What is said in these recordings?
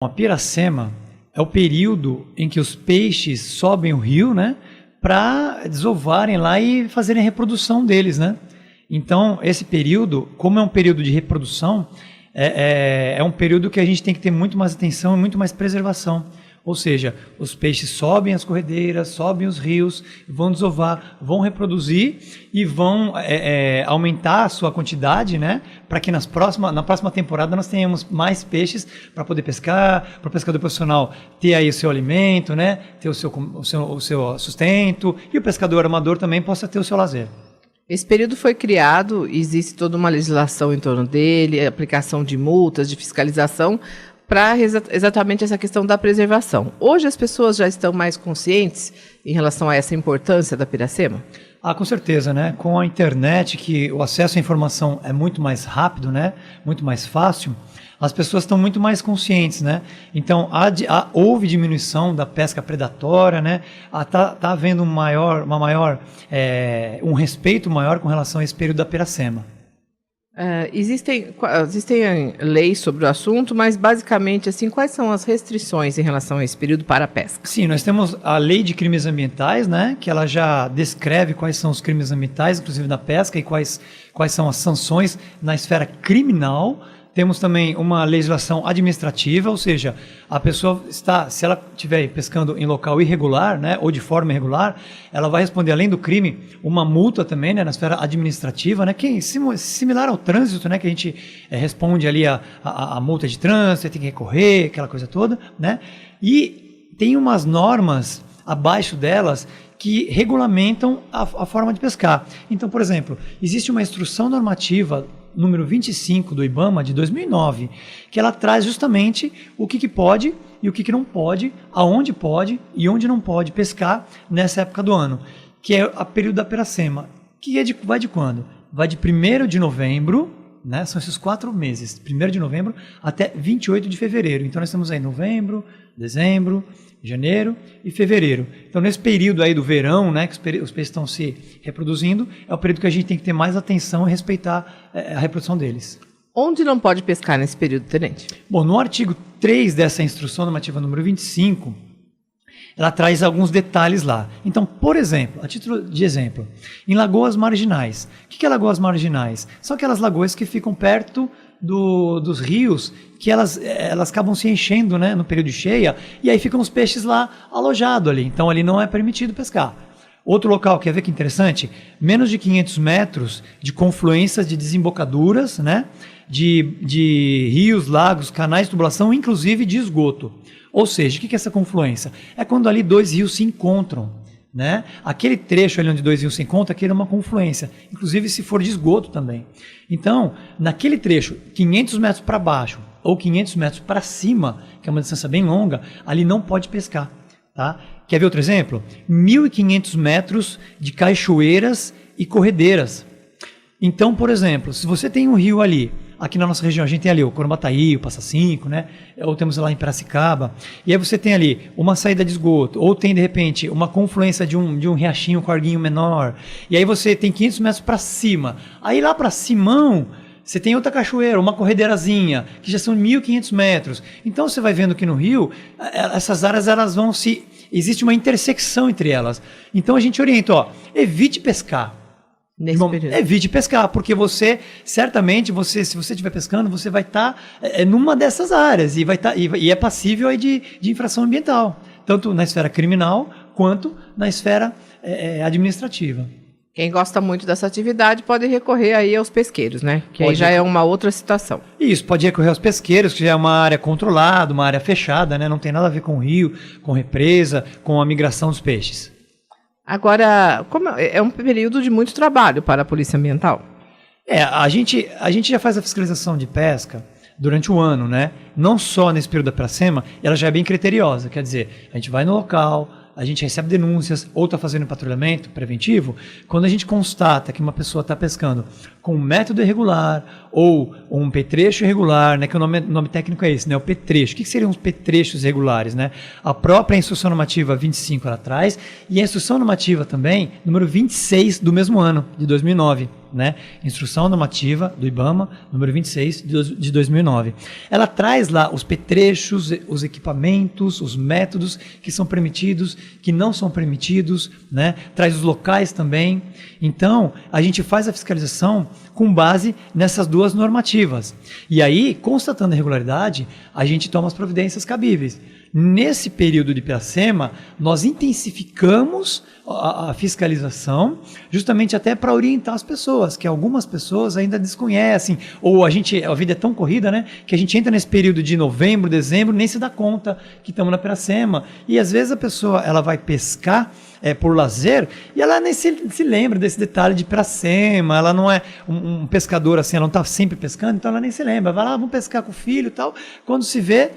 A piracema é o período em que os peixes sobem o rio, né, para desovarem lá e fazerem a reprodução deles, né? Então, esse período, como é um período de reprodução, é um período que a gente tem que ter muito mais atenção e muito mais preservação. Ou seja, os peixes sobem as corredeiras, sobem os rios, vão desovar, vão reproduzir e vão aumentar a sua quantidade, né? Para que na próxima temporada nós tenhamos mais peixes para poder pescar, para o pescador profissional ter aí o seu alimento, né? Ter o seu sustento, e o pescador amador também possa ter o seu lazer. Esse período foi criado, existe toda uma legislação em torno dele, aplicação de multas, de fiscalização, para exatamente essa questão da preservação. Hoje as pessoas já estão mais conscientes em relação a essa importância da piracema? Com certeza, né? Com a internet, que o acesso à informação é muito mais rápido, né? Muito mais fácil, as pessoas estão muito mais conscientes, né? Então, houve diminuição da pesca predatória, né? Tá havendo um respeito maior com relação a esse período da piracema. Existem leis sobre o assunto, mas basicamente, assim, quais são as restrições em relação a esse período para a pesca? Sim, nós temos a lei de crimes ambientais, né, que ela já descreve quais são os crimes ambientais, inclusive da pesca, e quais são as sanções na esfera criminal. Temos também uma legislação administrativa, ou seja, a pessoa se ela estiver pescando em local irregular, né, ou de forma irregular, ela vai responder, além do crime, uma multa também, né, na esfera administrativa, né, que é similar ao trânsito, né, que a gente responde ali a multa de trânsito, tem que recorrer, aquela coisa toda, né, e tem umas normas abaixo delas que regulamentam a forma de pescar. Então, por exemplo, existe uma instrução normativa número 25 do IBAMA, de 2009, que ela traz justamente o que pode e o que não pode, aonde pode e onde não pode pescar nessa época do ano, que é o período da piracema, que vai de quando? Vai de 1º de novembro, né? São esses 4 meses, 1º de novembro até 28 de fevereiro. Então nós temos aí novembro, dezembro, janeiro e fevereiro. Então nesse período aí do verão, né, que os peixes estão se reproduzindo, é o período que a gente tem que ter mais atenção e respeitar a reprodução deles. Onde não pode pescar nesse período, tenente? Bom, no artigo 3 dessa instrução normativa número 25, ela traz alguns detalhes lá. Então, por exemplo, a título de exemplo, em lagoas marginais. O que é lagoas marginais? São aquelas lagoas que ficam perto dos rios, que elas acabam se enchendo, né, no período de cheia, e aí ficam os peixes lá alojados ali. Então, ali não é permitido pescar. Outro local, quer ver que interessante? Menos de 500 metros de confluências, de desembocaduras, né, de rios, lagos, canais de tubulação, inclusive de esgoto. Ou seja, o que é essa confluência? É quando ali 2 rios se encontram, né? Aquele trecho ali onde 2 rios se encontram, aquele é uma confluência, inclusive se for de esgoto também. Então, naquele trecho, 500 metros para baixo ou 500 metros para cima, que é uma distância bem longa, ali não pode pescar. Tá? Quer ver outro exemplo? 1.500 metros de cachoeiras e corredeiras. Então, por exemplo, se você tem um rio ali, aqui na nossa região a gente tem ali o Corombataí, o Passa Cinco, né? Ou temos lá em Piracicaba, e aí você tem ali uma saída de esgoto, ou tem de repente uma confluência de um riachinho com arguinho menor, e aí você tem 500 metros para cima. Aí lá para Simão, você tem outra cachoeira, uma corredeirazinha, que já são 1.500 metros. Então você vai vendo que no rio, essas áreas elas vão existe uma intersecção entre elas. Então a gente orienta, evite pescar. Evite pescar, porque certamente, se você estiver pescando, você vai estar numa dessas áreas e é passível aí de infração ambiental, tanto na esfera criminal quanto na esfera administrativa. Quem gosta muito dessa atividade pode recorrer aí aos pesqueiros, né? Que aí já é uma outra situação. Isso, pode recorrer aos pesqueiros, que já é uma área controlada, uma área fechada, né? Não tem nada a ver com o rio, com represa, com a migração dos peixes. Agora, como é um período de muito trabalho para a Polícia Ambiental? A gente já faz a fiscalização de pesca durante o ano, né? Não só nesse período da piracema, ela já é bem criteriosa, quer dizer, a gente vai no local, a gente recebe denúncias ou está fazendo patrulhamento preventivo, quando a gente constata que uma pessoa está pescando com um método irregular ou um petrecho irregular, né, que o nome técnico é esse, né, o petrecho. O que seriam os petrechos irregulares? Né? A própria instrução normativa 25 ela traz, e a instrução normativa também, número 26 do mesmo ano, de 2009. né? Instrução normativa do IBAMA, número 26 de 2009. Ela traz lá os petrechos, os equipamentos, os métodos que são permitidos, que não são permitidos, né? Traz os locais também. Então, a gente faz a fiscalização com base nessas duas normativas. E aí, constatando a irregularidade, a gente toma as providências cabíveis. Nesse período de Piracema, nós intensificamos a fiscalização, justamente até para orientar as pessoas, que algumas pessoas ainda desconhecem, ou a vida é tão corrida, né, que a gente entra nesse período de novembro, dezembro, nem se dá conta que estamos na Piracema, e às vezes a pessoa ela vai pescar por lazer, e ela nem se lembra desse detalhe de Piracema, ela não é um pescador assim, ela não está sempre pescando, então ela nem se lembra, vai lá, vamos pescar com o filho e tal, quando se vê,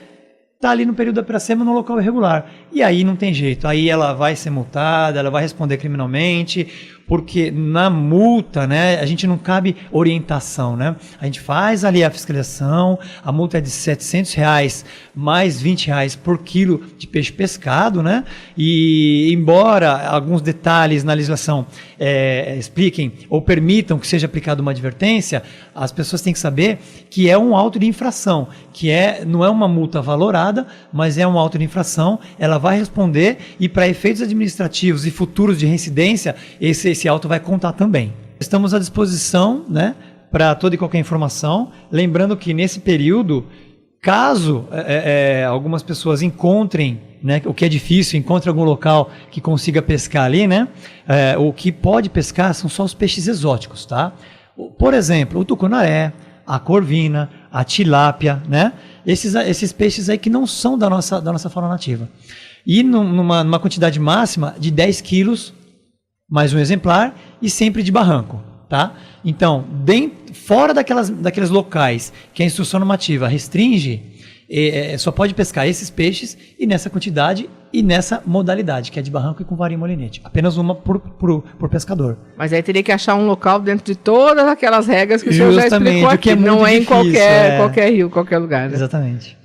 está ali no período da Piracema, no local irregular. E aí não tem jeito. Aí ela vai ser multada, ela vai responder criminalmente, porque na multa, né, a gente não cabe orientação, né? A gente faz ali a fiscalização, a multa é de R$700 mais R$20 por quilo de peixe pescado, né? E embora alguns detalhes na legislação expliquem ou permitam que seja aplicada uma advertência, as pessoas têm que saber que é um auto de infração, que não é uma multa valorada, mas é um auto de infração, ela vai responder e para efeitos administrativos e futuros de reincidência, esse auto vai contar também. Estamos à disposição, né, para toda e qualquer informação, lembrando que nesse período, caso algumas pessoas encontrem, né, o que é difícil, encontre algum local que consiga pescar ali, né, o que pode pescar são só os peixes exóticos, tá? Por exemplo, o tucunaré, a corvina, a tilápia, né? Esses peixes aí que não são da nossa fauna nativa. E numa quantidade máxima de 10 quilos, mais um exemplar, e sempre de barranco, tá? Então, fora daqueles locais que a instrução normativa restringe, só pode pescar esses peixes e nessa quantidade e nessa modalidade, que é de barranco e com varinha molinete. Apenas uma por pescador. Mas aí teria que achar um local dentro de todas aquelas regras que o senhor já explicou aqui. Que é muito não é difícil, em qualquer rio, qualquer lugar. Né? Exatamente.